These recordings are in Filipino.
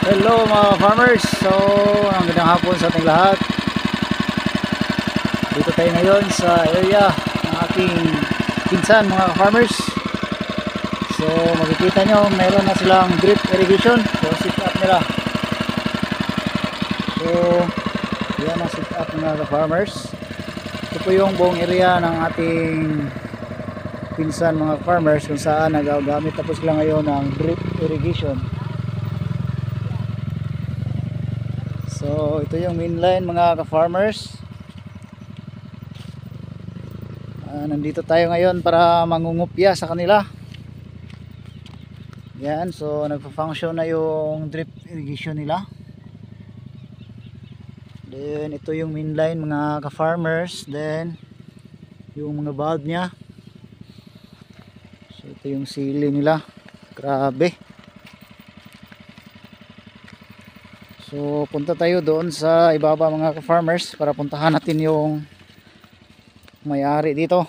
Hello mga farmers. So, magandang hapon sa ating lahat. Dito tayo ngayon sa area ng ating pinsan mga farmers. So, makikita nyo meron na silang drip irrigation. So, sit up nila. So, yan ang sit up mga farmers. Ito po yung buong area ng ating pinsan mga farmers kung saan nagagamit na po sila ngayon ng drip irrigation. So ito yung main line mga ka-farmers. Nandito tayo ngayon para mangungupya sa kanila. Yan, so nagpa-function na yung drip irrigation nila. Then ito yung main line mga ka-farmers. Then yung mga valve nya. So ito yung sili nila. Grabe. So punta tayo doon sa ibaba mga ka-farmers para puntahan natin yung may-ari dito,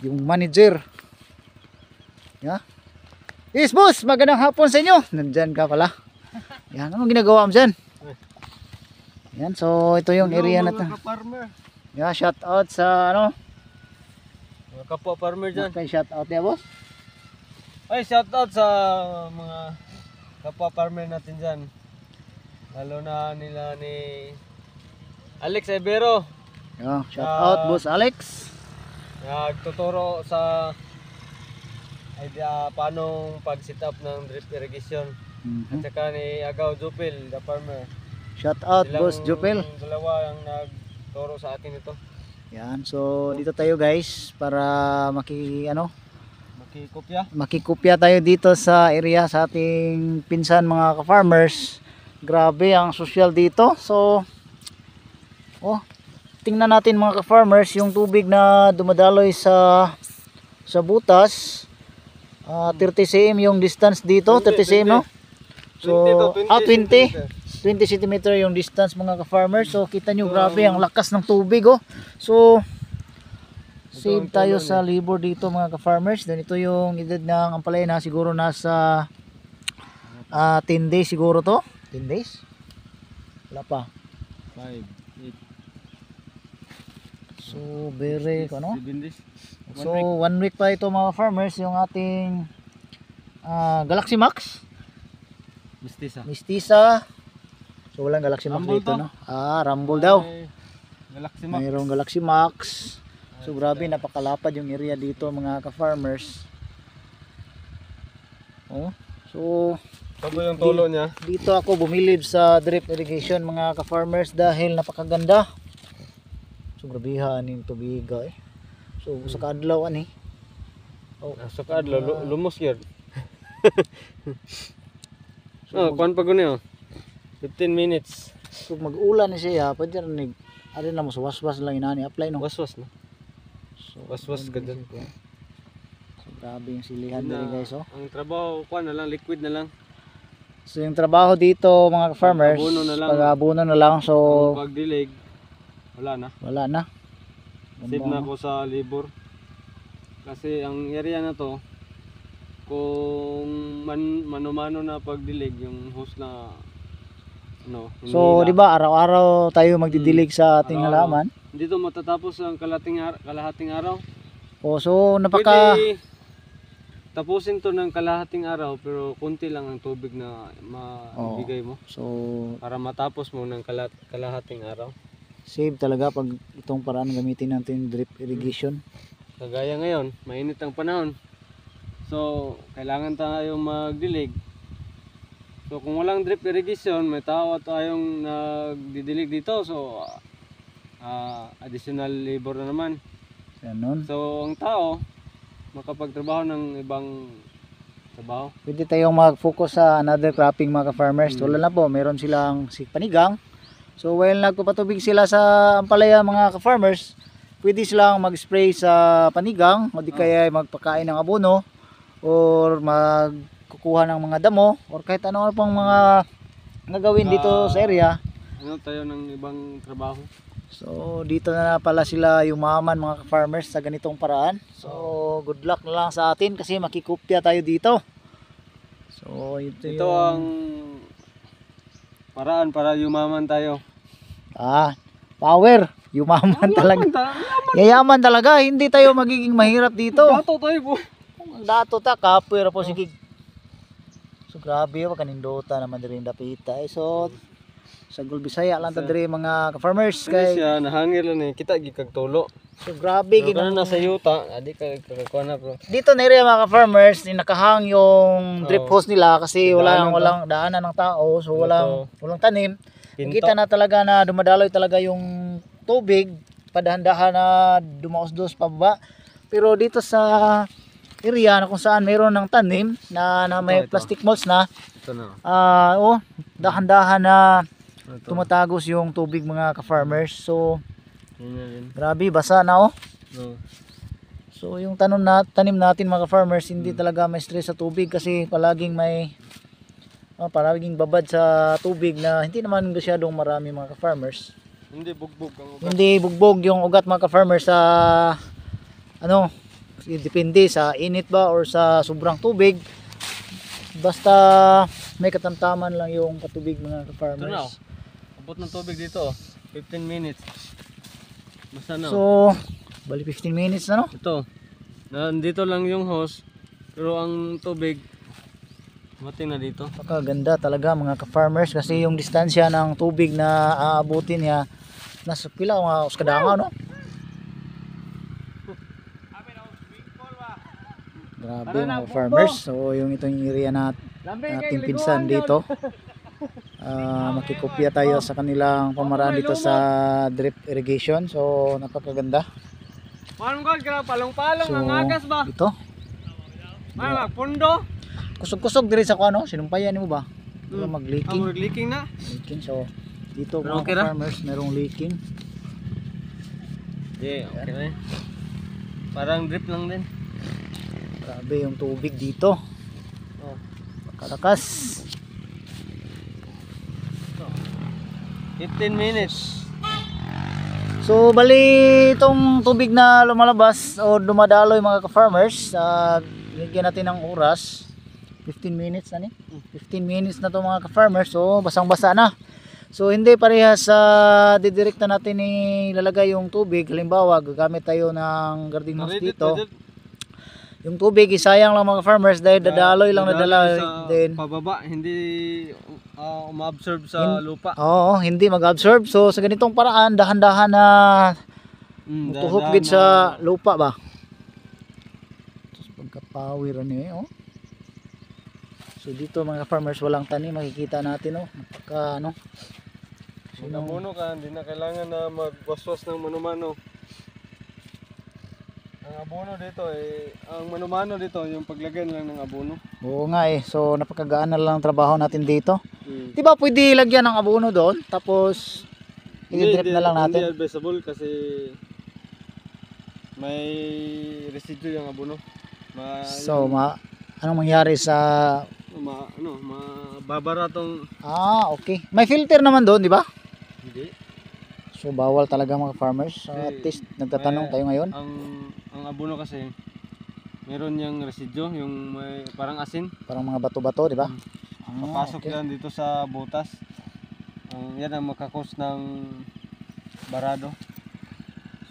yung manager. Yeah. Yes boss, magandang hapon sa inyo. Nandyan ka pala. Yan, anong ginagawa mo dyan? Yan, so ito yung area na ito. Yeah, shout out sa ano? Mga kapwa farmer dyan. Okay, shout out ya boss. Ay, shout out sa mga kapwa farmer natin dyan. Lalo na nila ni Alex Ibero. Yeah, shout out boss Alex. Nagtuturo sa idea paano pag-set up ng drip irrigation. At saka ni Agaw Jupil, the farmer. Shout out boss Jupil. Dalawa ang nagturo sa atin ito. Yan, so dito tayo guys para makikopya tayo dito sa area sa ating pinsan mga ka-farmers. Grabe ang social dito. So tingnan natin mga ka-farmers yung tubig na dumadaloy sa butas. 30 cm yung distance dito, 30 cm no? So 20 cm yung distance mga ka-farmers. So kita nyo grabe ang lakas ng tubig oh. So save tayo sa labor dito mga ka-farmers. Then ito yung edad ng ampalaya na siguro nasa 10 days siguro to. 10 days? Wala pa. 5, 8. So very ano? 7 days. So 1 week pa ito mga farmers yung ating Galaxy Max. Mistisa. So walang Galaxy Max Rumble dito to? no? Rumble daw. Galaxy Max. Mayroong Galaxy Max. So grabe napakalapad yung area dito mga ka-farmers. So Ito yung tulo niya. dito ako bumilib sa drip irrigation mga ka-farmers dahil napakaganda. So grabihan yung tubig eh. So sa kadlaw ani. Sa kadlaw lumos yun. Kuan pa guni 15 minutes. So mag-ulan ni siya, pwede rin ari na mo sa waswas lang inani apply no. Waswas na. So, Waswas ka dyan. So grabe yung silihan dito guys oh. Ang trabaho kuan na lang, liquid na lang. So yung trabaho dito mga farmers, pag-abuno na lang. So pag-dilig wala na. Save na ako sa labor. Kasi ang area na to kung mano-mano na pagdilig yung hose na so di ba araw-araw tayo magdidilig sa ating halaman. Dito matatapos ang kalahating araw. So Pwede tapusin to ng kalahating araw pero konti lang ang tubig na maibigay mo. So Para matapos mo ng kalahating araw. save talaga pag itong paraan gamitin natin drip irrigation. Kagaya ngayon, mainit ang panahon. So kailangan tayong magdilig. So kung walang drip irrigation, may tao tayong nagdidilig dito. So additional labor na naman. Ganun. So ang tao makapagtrabaho ng ibang trabaho. Pwede tayong mag-focus sa another cropping mga ka-farmers. Tulad na po, meron silang panigang. So while nagpapatubig sila sa ampalaya mga ka-farmers, pwede silang mag-spray sa panigang o di kaya magpakain ng abono or magkukuha ng mga damo or kahit ano pang mga gagawin dito sa area. Tayo ng ibang trabaho. So dito na pala sila yumaman mga farmers sa ganitong paraan. So good luck na lang sa atin kasi makikopya tayo dito. So ito ang paraan para yumaman tayo. Power. Yumaman talaga. Yayaman talaga. Hindi tayo magiging mahirap dito. Dato tayo po. Dato ta, kapwer po sige. So grabe wag kanindota naman diri dapita. So sa Gulbisaya lang ta diri mga ka-farmers Kay kay siya nahangir lang kita gikag tulo. so grabe Pero nasa yuta, adi ka kagakuha na bro. dito na rin mga ka-farmers, nakahang yung drip hose nila kasi walang daanan ng tao, so walang tanim. Kita na talaga na dumadaloy talaga yung tubig, padahan-dahan na dumaos-dos pababa. Pero dito sa area na kung saan mayroon ng tanim na may plastic mulch na, Ito na. dahan-dahan na tumatagos yung tubig mga ka-farmers. So grabe, basa na No. So yung tanim natin mga farmers hindi talaga may stress sa tubig kasi palaging babad sa tubig na hindi naman masyadong marami mga ka-farmers. Hindi bugbog ang ugat. Hindi bugbog yung ugat mga ka-farmers sa depende sa init ba or sa sobrang tubig. Basta may katamtaman lang yung patubig mga Ito na. ka-farmers. Abot ng tubig dito, 15 minutes. Basta na. So bali 15 minutes na no? Ito. Nandito lang yung hose, pero ang tubig mating na dito. Napakaganda talaga mga ka-farmers kasi yung distansya ng tubig na aabutin niya nasa pila mga uskadanga no? Grabe mga farmers. So yung itong area nating pinsan dito. Makikopya tayo sa kanilang pamaraan dito sa drip irrigation. So napakaganda. Parang gol, palong-palong So ang agas ba? ito. Pundo. Kusog-kusog diri sa kuno, sinumpayan nimo ba? Mag-leaking. Leaking na. Leaking. So dito Pero mga okay ra? farmers merong leaking. Yeah, okay na. Parang drip lang din. Grabe yung tubig dito. Oh. Kalakas. 15 minutes. So bali itong tubig na lumalabas o dumadaloy mga ka-farmers, bigyan natin ng oras. 15 minutes na ni. 15 minutes na to mga ka-farmers. So basang-basa na. So hindi parehas sa didirekta natin ilalagay yung tubig. Halimbawa, gagamit tayo ng garden hose dito. Yung tubig isayang lang mga farmers dahil dadaloy lang din. Pababa, hindi umabsorb sa lupa. Oo, hindi mag-absorb. So sa ganitong paraan, dahan-dahan na tuhok gid sa lupa ba. Tapos pagka-power niya, So dito mga farmers walang tanim, makikita natin napaka Kung abono ka, hindi na kailangan na magwaswas ng mano-mano. Ang abono dito ang mano-mano dito yung paglagay lang ng abono. Oo nga so napakagaan na lang ang trabaho natin dito. Di ba pwede lagyan ng abono doon tapos i-drip na lang natin? Hindi advisable kasi may residue yung abono. So anong mangyari sa mababara tong okay. May filter naman doon, di ba? hindi. So bawal talaga mga farmers. At least nagtatanong tayo ngayon. Ang abono kasi meron yung residue, yung may parang asin. Parang mga bato-bato, di ba? Papasok yan dito sa butas. Yan ang makakos ng barado.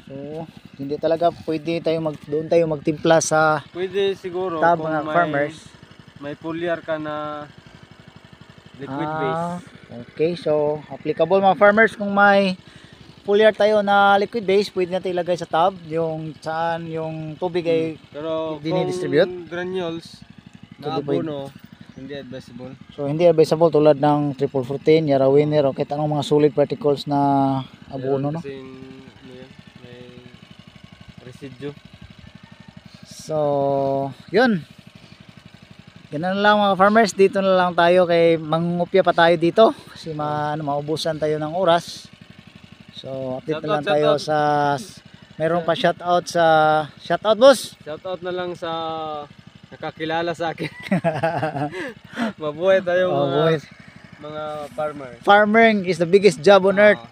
So hindi talaga pwede doon tayo magtimpla sa Pwede siguro tab kung mga farmers. May foliar ka na liquid base. Okay, so applicable mga farmers kung may foliar tayo na liquid base, pwede natin ilagay sa tub yung saan yung tubig ay pero dinidistribute. Kung granules na abono, hindi advisable. So hindi advisable tulad ng triple fruitin, yara winner o kahit anong mga solid particles na abono Kasi may residue. So yun. Ganun lang mga farmers, dito na lang tayo kay mangungupya pa tayo dito kasi maubusan tayo ng oras. So update na lang tayo sa meron pa shoutout boss. Shoutout na lang sa nakakilala sa akin. Mabuhay tayo mga farmer. Farming is the biggest job on earth.